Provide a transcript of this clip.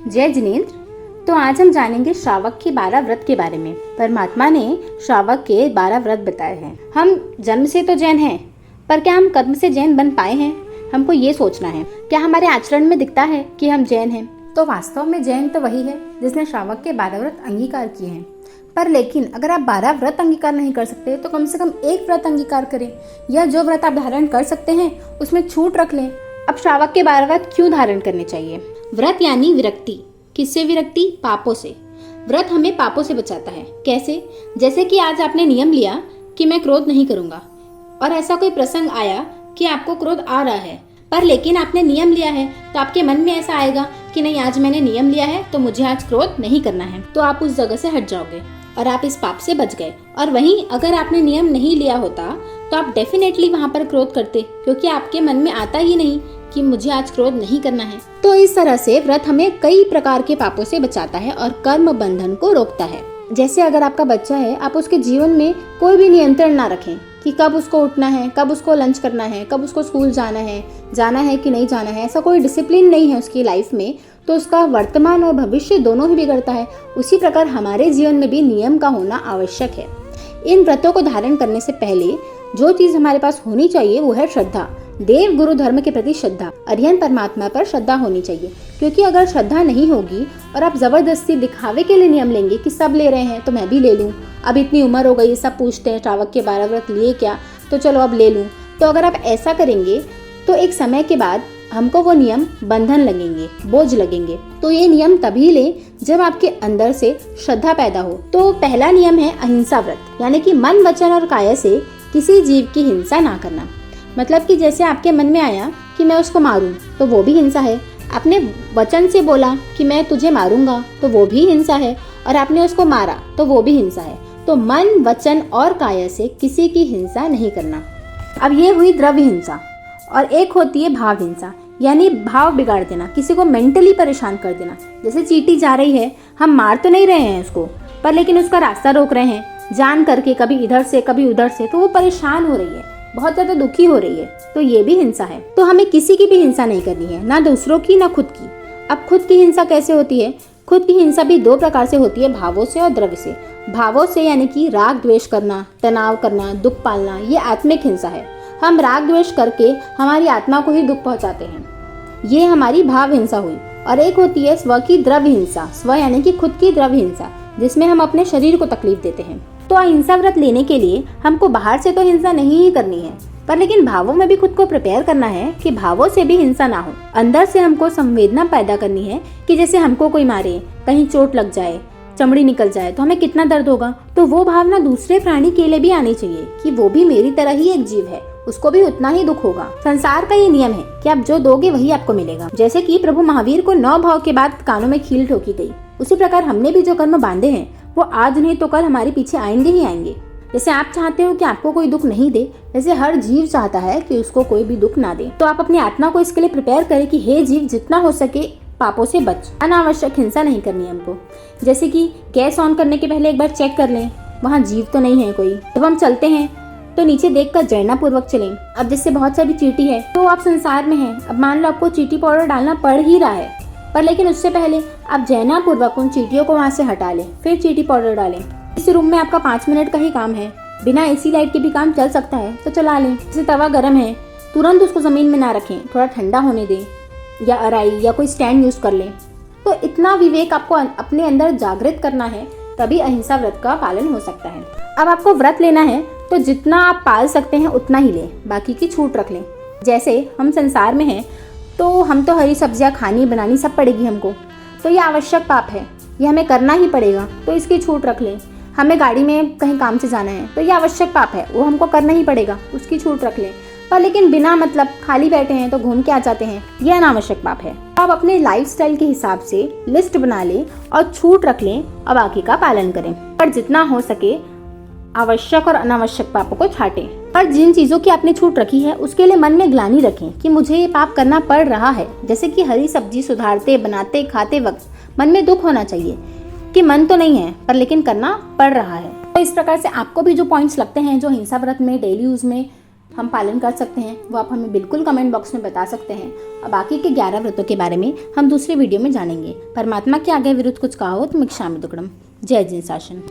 जय जिनेंद्र। तो आज हम जानेंगे श्रावक के 12 व्रत के बारे में। परमात्मा ने श्रावक के 12 व्रत बताए हैं। हम जन्म से तो जैन हैं, पर क्या हम कर्म से जैन बन पाए हैं? हमको ये सोचना है। क्या हमारे आचरण में दिखता है कि हम जैन हैं? तो वास्तव में जैन तो वही है जिसने श्रावक के 12 व्रत अंगीकार किए हैं। पर लेकिन अगर आप 12 व्रत अंगीकार नहीं कर सकते तो कम से कम एक व्रत अंगीकार करें, या जो व्रत आप धारण कर सकते हैं उसमें छूट रख लें। अब श्रावक के 12 व्रत क्यों धारण करने चाहिए? व्रत यानी विरक्ति। किससे विरक्ति? पापों से। व्रत हमें पापों से बचाता है। कैसे? जैसे कि आज आपने नियम लिया कि मैं क्रोध नहीं करूंगा, और ऐसा कोई प्रसंग आया कि आपको क्रोध आ रहा है, पर लेकिन आपने नियम लिया है, तो आपके मन में ऐसा आएगा कि नहीं, आज मैंने नियम लिया है तो मुझे आज क्रोध नहीं करना है, तो आप उस जगह से हट जाओगे और आप इस पाप से बच गए। और वहीं अगर आपने नियम नहीं लिया होता तो आप डेफिनेटली वहां पर क्रोध करते, क्योंकि आपके मन में आता ही नहीं कि मुझे आज क्रोध नहीं करना है। तो इस तरह से व्रत हमें कई प्रकार के पापों से बचाता है और कर्म बंधन को रोकता है। जैसे अगर आपका बच्चा है, आप उसके जीवन में कोई भी नियंत्रण ना रखें कि कब उसको उठना है, कब उसको लंच करना है, कब उसको स्कूल जाना है कि नहीं जाना है, ऐसा कोई डिसिप्लिन नहीं है उसकी लाइफ में, तो उसका वर्तमान और भविष्य दोनों ही बिगड़ता है। उसी प्रकार हमारे जीवन में भी नियम का होना आवश्यक है। इन व्रतों को धारण करने से पहले जो चीज हमारे पास होनी चाहिए वो है श्रद्धा। देव गुरु धर्म के प्रति श्रद्धा, अरिहंत परमात्मा पर श्रद्धा होनी चाहिए। क्योंकि अगर श्रद्धा नहीं होगी और आप जबरदस्ती दिखावे के लिए नियम लेंगे कि सब ले रहे हैं तो मैं भी ले लूं, अब इतनी उम्र हो गई, सब पूछते हैं श्रावक के 12 व्रत लिए क्या, तो चलो अब ले लूं, तो अगर आप ऐसा करेंगे तो एक समय के बाद हमको वो नियम बंधन लगेंगे, बोझ लगेंगे। तो ये नियम तभी लें जब आपके अंदर से श्रद्धा पैदा हो। तो पहला नियम है अहिंसा व्रत, यानी कि मन, वचन और काया से किसी जीव की हिंसा ना करना। मतलब कि जैसे आपके मन में आया कि मैं उसको मारूं, तो वो भी हिंसा है। आपने वचन से बोला कि मैं तुझे मारूंगा, तो वो भी हिंसा है, और आपने उसको मारा तो वो भी हिंसा है। तो मन, वचन और काया से किसी की हिंसा नहीं करना। अब ये हुई द्रव्य हिंसा, और एक होती है भाव हिंसा, यानी भाव बिगाड़ देना, किसी को मेंटली परेशान कर देना। जैसे चींटी जा रही है, हम मार तो नहीं रहे हैं उसको, पर लेकिन उसका रास्ता रोक रहे हैं जान करके, कभी इधर से कभी उधर से, तो वो परेशान हो रही है, बहुत ज्यादा दुखी हो रही है, तो ये भी हिंसा है। तो हमें किसी की भी हिंसा नहीं करनी है, ना दूसरों की ना खुद की। अब खुद की हिंसा कैसे होती है? खुद की हिंसा भी दो प्रकार से होती है, भावों से और द्रव्य से। भावों से यानी कि राग द्वेष करना, तनाव करना, दुख पालना, ये आत्मिक हिंसा है। हम राग द्वेष करके हमारी आत्मा को ही दुख पहुंचाते हैं, ये हमारी भाव हिंसा हुई। और एक होती है स्व की द्रव्य हिंसा, स्व यानी कि खुद की द्रव्य हिंसा, जिसमें हम अपने शरीर को तकलीफ देते हैं। तो अहिंसा व्रत लेने के लिए हमको बाहर से तो हिंसा नहीं ही करनी है, पर लेकिन भावों में भी खुद को प्रिपेयर करना है कि भावों से भी हिंसा ना हो। अंदर से हमको संवेदना पैदा करनी है कि जैसे हमको कोई मारे, कहीं चोट लग जाए, चमड़ी निकल जाए तो हमें कितना दर्द होगा। तो वो भावना दूसरे प्राणी के लिए भी आनी चाहिए कि वो भी मेरी तरह ही एक जीव है, उसको भी उतना ही दुख होगा। संसार का ये नियम है कि आप जो दोगे वही आपको मिलेगा। जैसे कि प्रभु महावीर को 9 भाव के बाद कानों में खील ठोकी गई, उसी प्रकार हमने भी जो कर्म बांधे हैं वो आज नहीं तो कल हमारे पीछे आएंगे ही आएंगे। जैसे आप चाहते हो कि आपको कोई दुख नहीं दे, वैसे हर जीव चाहता है कि उसको कोई भी दुख ना दे। तो आप अपनी आत्मा को इसके लिए प्रिपेयर करें कि हे जीव, जितना हो सके पापों से बच, अनावश्यक हिंसा नहीं करनी है हमको। जैसे कि गैस ऑन करने के पहले एक बार चेक कर लें वहाँ जीव तो नहीं है कोई। जब हम चलते हैं तो नीचे देखकर जयना पूर्वक चलें। अब जिससे बहुत सारी चींटी है तो आप संसार में हैं, अब मान लो आपको चींटी पाउडर डालना पड़ ही रहा है, पर लेकिन उससे पहले आप जयना पूर्वक उन चींटियों को वहाँ से हटा लें, फिर चींटी पाउडर डालें। इस रूम में आपका 5 मिनट का ही काम है, बिना एसी लाइट के भी काम चल सकता है तो चला लें। जैसे तवा गर्म है, तुरंत उसको जमीन में ना रखें, थोड़ा ठंडा होने दें, या अराई या कोई स्टैंड यूज कर लें। तो इतना विवेक आपको अपने अंदर जागृत करना है, तभी अहिंसा व्रत का पालन हो सकता है। अब आपको व्रत लेना है तो जितना आप पाल सकते हैं उतना ही लें, बाकी की छूट रख लें। जैसे हम संसार में हैं तो हम तो हरी सब्जियां खानी बनानी सब पड़ेगी हमको, तो ये आवश्यक पाप है, ये हमें करना ही पड़ेगा, तो इसकी छूट रख लें। हमें गाड़ी में कहीं काम से जाना है तो ये आवश्यक पाप है, वो हमको करना ही पड़ेगा, उसकी छूट रख लें। पर लेकिन बिना मतलब खाली बैठे हैं तो घूम के आ जाते हैं, ये अनावश्यक पाप है। आप अपने लाइफस्टाइल के हिसाब से लिस्ट बना लें और छूट रख लें और बाकी का पालन करें। पर जितना हो सके आवश्यक और अनावश्यक पापों को छाटें। पर जिन चीजों की आपने छूट रखी है उसके लिए मन में ग्लानि रखें कि मुझे ये पाप करना पड़ रहा है। जैसे कि हरी सब्जी सुधारते, बनाते, खाते वक्त मन में दुख होना चाहिए कि मन तो नहीं है पर लेकिन करना पड़ रहा है। तो इस प्रकार से आपको भी जो पॉइंट्स लगते हैं जो हिंसा व्रत में डेली यूज में हम पालन कर सकते हैं वो आप हमें बिल्कुल कमेंट बॉक्स में बता सकते हैं। और बाकी के 11 व्रतों के बारे में हम दूसरे वीडियो में जानेंगे। परमात्मा के आगे विरुद्ध कुछ कहा हो तो मिक्षामि दुक्कडम। जय जिन शासन।